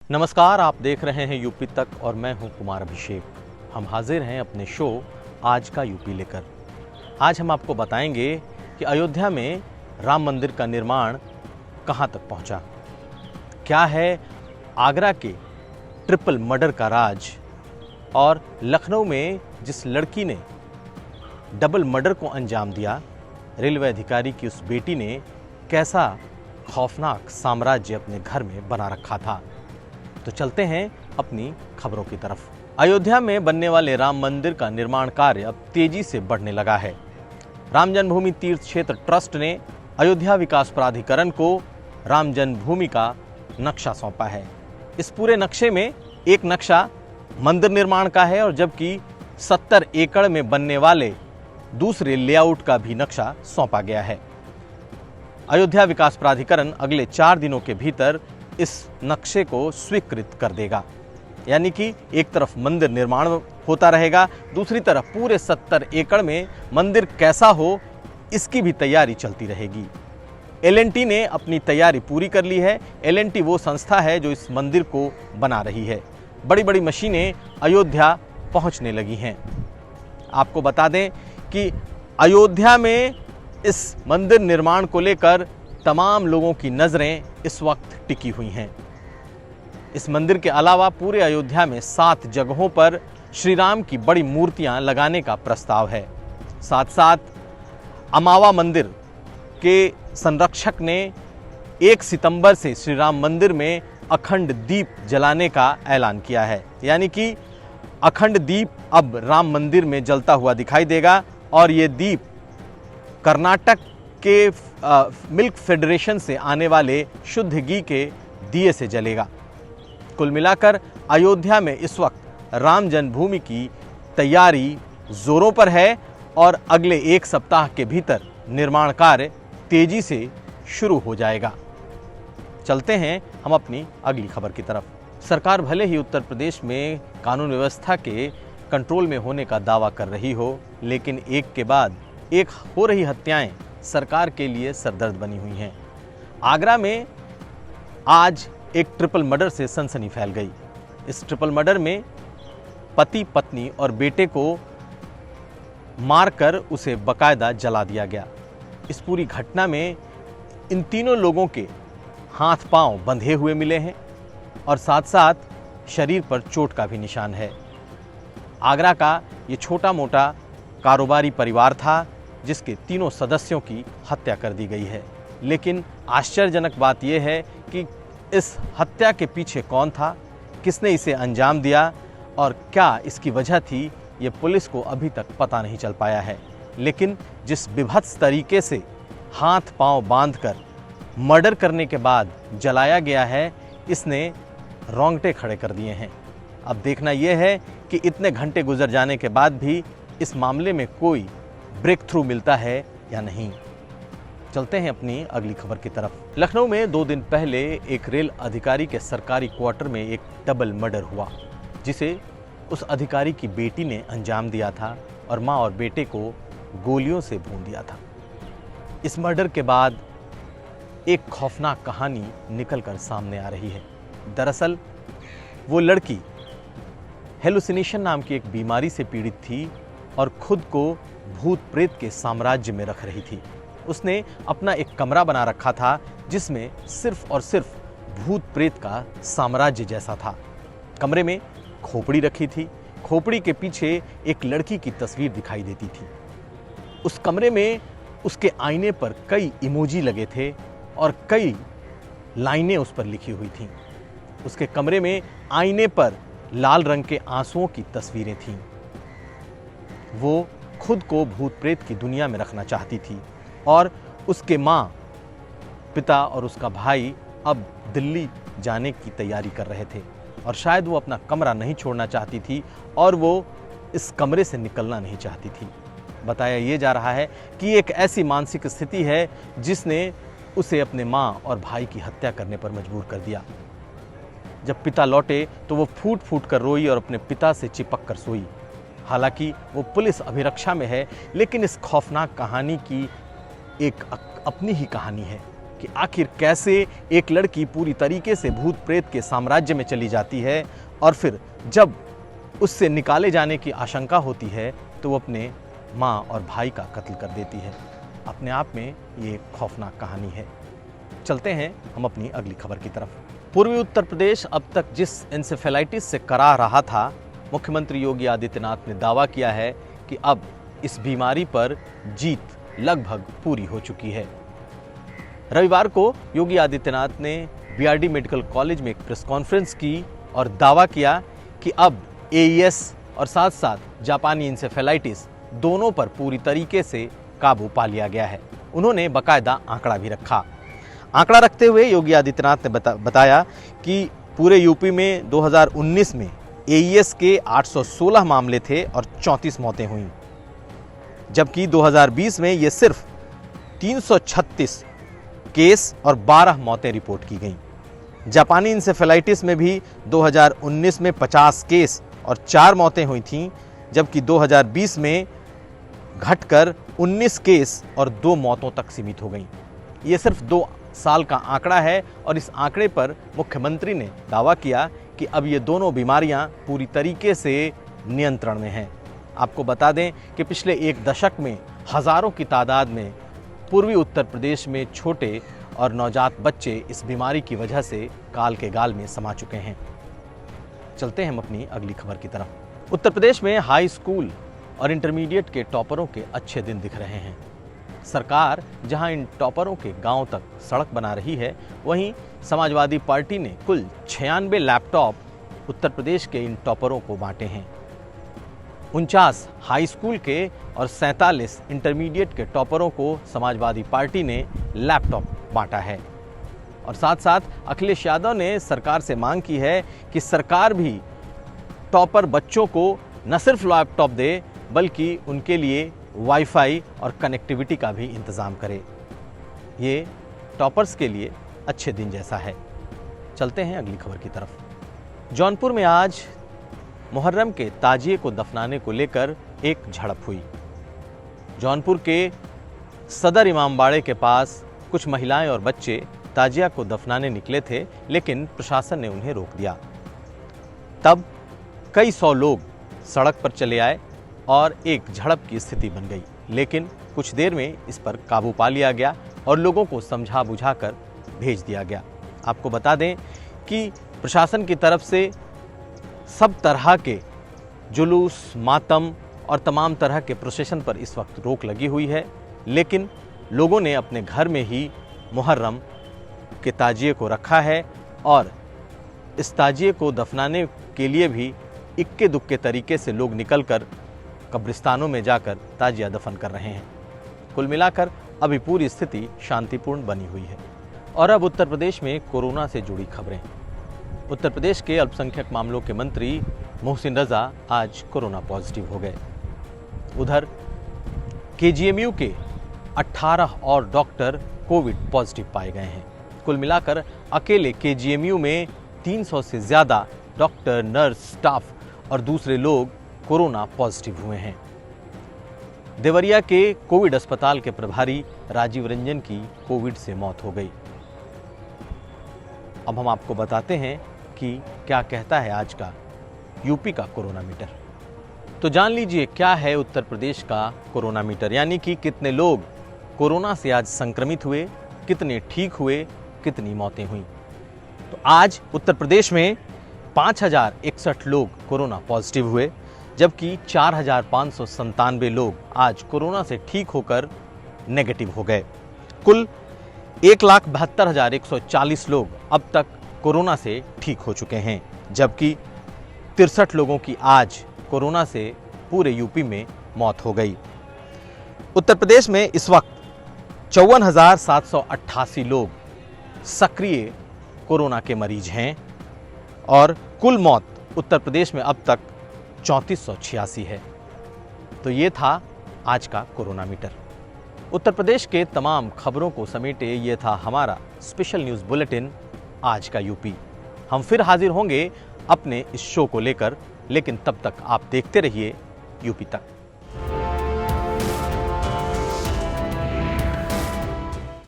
नमस्कार, आप देख रहे हैं यूपी तक और मैं हूं कुमार अभिषेक। हम हाजिर हैं अपने शो आज का यूपी लेकर। आज हम आपको बताएंगे कि अयोध्या में राम मंदिर का निर्माण कहां तक पहुंचा, क्या है आगरा के ट्रिपल मर्डर का राज, और लखनऊ में जिस लड़की ने डबल मर्डर को अंजाम दिया, रेलवे अधिकारी की उस बेटी ने कैसा खौफनाक साम्राज्य अपने घर में बना रखा था। तो चलते हैं अपनी खबरों की तरफ। अयोध्या में बनने वाले राम मंदिर का निर्माण कार्य अब तेजी से बढ़ने लगा है। राम जन्मभूमि तीर्थ क्षेत्र ट्रस्ट ने अयोध्या विकास प्राधिकरण को राम जन्मभूमि का नक्शा सौंपा है। इस पूरे नक्शे में एक नक्शा मंदिर निर्माण का है और जबकि 70 एकड़ में बनने वाले दूसरे लेआउट का भी नक्शा सौंपा गया है। अयोध्या विकास प्राधिकरण अगले 4 दिनों के भीतर इस नक्शे को स्वीकृत कर देगा, यानी कि एक तरफ मंदिर निर्माण होता रहेगा, दूसरी तरफ पूरे 70 एकड़ में मंदिर कैसा हो इसकी भी तैयारी चलती रहेगी। L&T ने अपनी तैयारी पूरी कर ली है। L&T वो संस्था है जो इस मंदिर को बना रही है। बड़ी बड़ी मशीनें अयोध्या पहुंचने लगी हैं। आपको बता दें कि अयोध्या में इस मंदिर निर्माण को लेकर तमाम लोगों की नज़रें इस वक्त टिकी हुई हैं। इस मंदिर के अलावा पूरे अयोध्या में 7 जगहों पर श्री राम की बड़ी मूर्तियां लगाने का प्रस्ताव है। साथ साथ अमावा मंदिर के संरक्षक ने 1 सितंबर से श्री राम मंदिर में अखंड दीप जलाने का ऐलान किया है, यानी कि अखंड दीप अब राम मंदिर में जलता हुआ दिखाई देगा और ये दीप कर्नाटक के मिल्क फेडरेशन से आने वाले शुद्ध घी के दिए से जलेगा। कुल मिलाकर अयोध्या में इस वक्त राम जन्मभूमि की तैयारी जोरों पर है और अगले 1 सप्ताह के भीतर निर्माण कार्य तेजी से शुरू हो जाएगा। चलते हैं हम अपनी अगली खबर की तरफ। सरकार भले ही उत्तर प्रदेश में कानून व्यवस्था के कंट्रोल में होने का दावा कर रही हो, लेकिन एक के बाद एक हो रही हत्याएं सरकार के लिए सरदर्द बनी हुई हैं। आगरा में आज एक ट्रिपल मर्डर से सनसनी फैल गई। इस ट्रिपल मर्डर में पति, पत्नी और बेटे को मारकर उसे बाकायदा जला दिया गया। इस पूरी घटना में इन तीनों लोगों के हाथ पांव बंधे हुए मिले हैं और साथ साथ शरीर पर चोट का भी निशान है। आगरा का ये छोटा मोटा कारोबारी परिवार था जिसके 3 सदस्यों की हत्या कर दी गई है। लेकिन आश्चर्यजनक बात यह है कि इस हत्या के पीछे कौन था, किसने इसे अंजाम दिया और क्या इसकी वजह थी, ये पुलिस को अभी तक पता नहीं चल पाया है। लेकिन जिस विभत्स तरीके से हाथ पांव बांधकर मर्डर करने के बाद जलाया गया है, इसने रोंगटे खड़े कर दिए हैं। अब देखना यह है कि इतने घंटे गुजर जाने के बाद भी इस मामले में कोई ब्रेक थ्रू मिलता है या नहीं। चलते हैं अपनी अगली खबर की तरफ। लखनऊ में 2 दिन पहले एक रेल अधिकारी के सरकारी क्वार्टर में एक डबल मर्डर हुआ, जिसे उस अधिकारी की बेटी ने अंजाम दिया था और मां और बेटे को गोलियों से भून दिया था। इस मर्डर के बाद एक खौफनाक कहानी निकलकर सामने आ रही है। दरअसल वो लड़की हेलुसिनेशन नाम की एक बीमारी से पीड़ित थी और खुद को भूत प्रेत के साम्राज्य में रख रही थी। उसने अपना एक कमरा बना रखा था जिसमें सिर्फ और सिर्फ भूत प्रेत का साम्राज्य जैसा था। कमरे में खोपड़ी रखी थी, खोपड़ी के पीछे एक लड़की की तस्वीर दिखाई देती थी। उस कमरे में उसके आईने पर कई इमोजी लगे थे और कई लाइनें उस पर लिखी हुई थीं। उसके कमरे में आईने पर लाल रंग के आंसुओं की तस्वीरें थीं। वो खुद को भूत प्रेत की दुनिया में रखना चाहती थी और उसके माँ, पिता और उसका भाई अब दिल्ली जाने की तैयारी कर रहे थे और शायद वो अपना कमरा नहीं छोड़ना चाहती थी और वो इस कमरे से निकलना नहीं चाहती थी। बताया ये जा रहा है कि एक ऐसी मानसिक स्थिति है जिसने उसे अपने माँ और भाई की हत्या करने पर मजबूर कर दिया। जब पिता लौटे तो वो फूट फूट कर रोई और अपने पिता से चिपक कर सोई। हालांकि वो पुलिस अभिरक्षा में है, लेकिन इस खौफनाक कहानी की एक अपनी ही कहानी है। कि आखिर कैसे एक लड़की पूरी तरीके से भूत प्रेत के साम्राज्य में चली जाती है और फिर जब उससे निकाले जाने की आशंका होती है तो वो अपने माँ और भाई का कत्ल कर देती है। अपने आप में ये एक खौफनाक कहानी है। चलते हैं हम अपनी अगली खबर की तरफ। पूर्वी उत्तर प्रदेश अब तक जिस एंसेफेलाइटिस से कराह रहा था, मुख्यमंत्री योगी आदित्यनाथ ने दावा किया है कि अब इस बीमारी पर जीत लगभग पूरी हो चुकी है। रविवार को योगी आदित्यनाथ ने बीआरडी मेडिकल कॉलेज में एक प्रेस कॉन्फ्रेंस की और दावा किया कि अब एईएस और साथ साथ जापानी इंसेफेलाइटिस दोनों पर पूरी तरीके से काबू पा लिया गया है। उन्होंने बाकायदा आंकड़ा भी रखा। आंकड़ा रखते हुए योगी आदित्यनाथ ने बताया कि पूरे यूपी में 2019 में एईएस के 816 मामले थे और 34 मौतें हुई, जबकि 2020 में ये सिर्फ 336 केस और 12 मौतें रिपोर्ट की गईं। जापानी इंसेफेलाइटिस में भी 2019 में 50 केस और 4 मौतें हुई थीं, जबकि 2020 में घटकर 19 केस और 2 मौतों तक सीमित हो गईं। ये सिर्फ 2 साल का आंकड़ा है और इस आंकड़े पर मुख्यमंत्री ने दावा किया कि अब ये दोनों बीमारियां पूरी तरीके से नियंत्रण में हैं। आपको बता दें कि पिछले एक दशक में हजारों की तादाद में पूर्वी उत्तर प्रदेश में छोटे और नवजात बच्चे इस बीमारी की वजह से काल के गाल में समा चुके हैं। चलते हैं हम अपनी अगली खबर की तरफ। उत्तर प्रदेश में हाई स्कूल और इंटरमीडिएट के टॉपरों के अच्छे दिन दिख रहे हैं। सरकार जहां इन टॉपरों के गांव तक सड़क बना रही है, वहीं समाजवादी पार्टी ने कुल 96 लैपटॉप उत्तर प्रदेश के इन टॉपरों को बांटे हैं। 49 हाई स्कूल के और 47 इंटरमीडिएट के टॉपरों को समाजवादी पार्टी ने लैपटॉप बांटा है। और साथ साथ अखिलेश यादव ने सरकार से मांग की है कि सरकार भी टॉपर बच्चों को न सिर्फ लैपटॉप दे, बल्कि उनके लिए वाईफाई और कनेक्टिविटी का भी इंतज़ाम करे। ये टॉपर्स के लिए अच्छे दिन जैसा है। चलते हैं अगली खबर की तरफ। जौनपुर में आज मुहर्रम के ताजिए को दफनाने को लेकर एक झड़प हुई। जौनपुर के सदर इमामबाड़े के पास कुछ महिलाएं और बच्चे ताजिया को दफनाने निकले थे, लेकिन प्रशासन ने उन्हें रोक दिया। तब कई सौ लोग सड़क पर चले आए और एक झड़प की स्थिति बन गई, लेकिन कुछ देर में इस पर काबू पा लिया गया और लोगों को समझा बुझाकर भेज दिया गया। आपको बता दें कि प्रशासन की तरफ से सब तरह के जुलूस, मातम और तमाम तरह के प्रोसेशन पर इस वक्त रोक लगी हुई है, लेकिन लोगों ने अपने घर में ही मुहर्रम के ताजिए को रखा है और इस ताजिए को दफनाने के लिए भी इक्के दुक्के तरीके से लोग निकलकर कब्रिस्तानों में जाकर ताजिया दफन कर रहे हैं। कुल मिलाकर अभी पूरी स्थिति शांतिपूर्ण बनी हुई है। और अब उत्तर प्रदेश में कोरोना से जुड़ी खबरें। उत्तर प्रदेश के अल्पसंख्यक मामलों के मंत्री मोहसिन रजा आज कोरोना पॉजिटिव हो गए। उधर केजीएमयू के 18 और डॉक्टर कोविड पॉजिटिव पाए गए हैं। कुल मिलाकर अकेले केजीएमयू में 300 से ज़्यादा डॉक्टर, नर्स, स्टाफ और दूसरे लोग कोरोना पॉजिटिव हुए हैं। देवरिया के कोविड अस्पताल के प्रभारी राजीव रंजन की कोविड से मौत हो गई। अब हम आपको बताते हैं कि क्या कहता है आज का यूपी का कोरोना मीटर। तो जान लीजिए क्या है उत्तर प्रदेश का कोरोना मीटर, यानी कि कितने लोग कोरोना से आज संक्रमित हुए, कितने ठीक हुए, कितनी मौतें हुई। तो आज उत्तर प्रदेश में 5061 लोग कोरोना पॉजिटिव हुए, जबकि 4597 लोग आज कोरोना से ठीक होकर नेगेटिव हो गए। कुल 1,72,140 लोग अब तक कोरोना से ठीक हो चुके हैं, जबकि 63 लोगों की आज कोरोना से पूरे यूपी में मौत हो गई। उत्तर प्रदेश में इस वक्त 54,788 लोग सक्रिय कोरोना के मरीज हैं और कुल मौत उत्तर प्रदेश में अब तक 3486 है। तो ये था आज का कोरोना मीटर। उत्तर प्रदेश के तमाम खबरों को समेटे ये था हमारा स्पेशल न्यूज़ बुलेटिन आज का यूपी। हम फिर हाजिर होंगे अपने इस शो को लेकर, लेकिन तब तक आप देखते रहिए यूपी तक।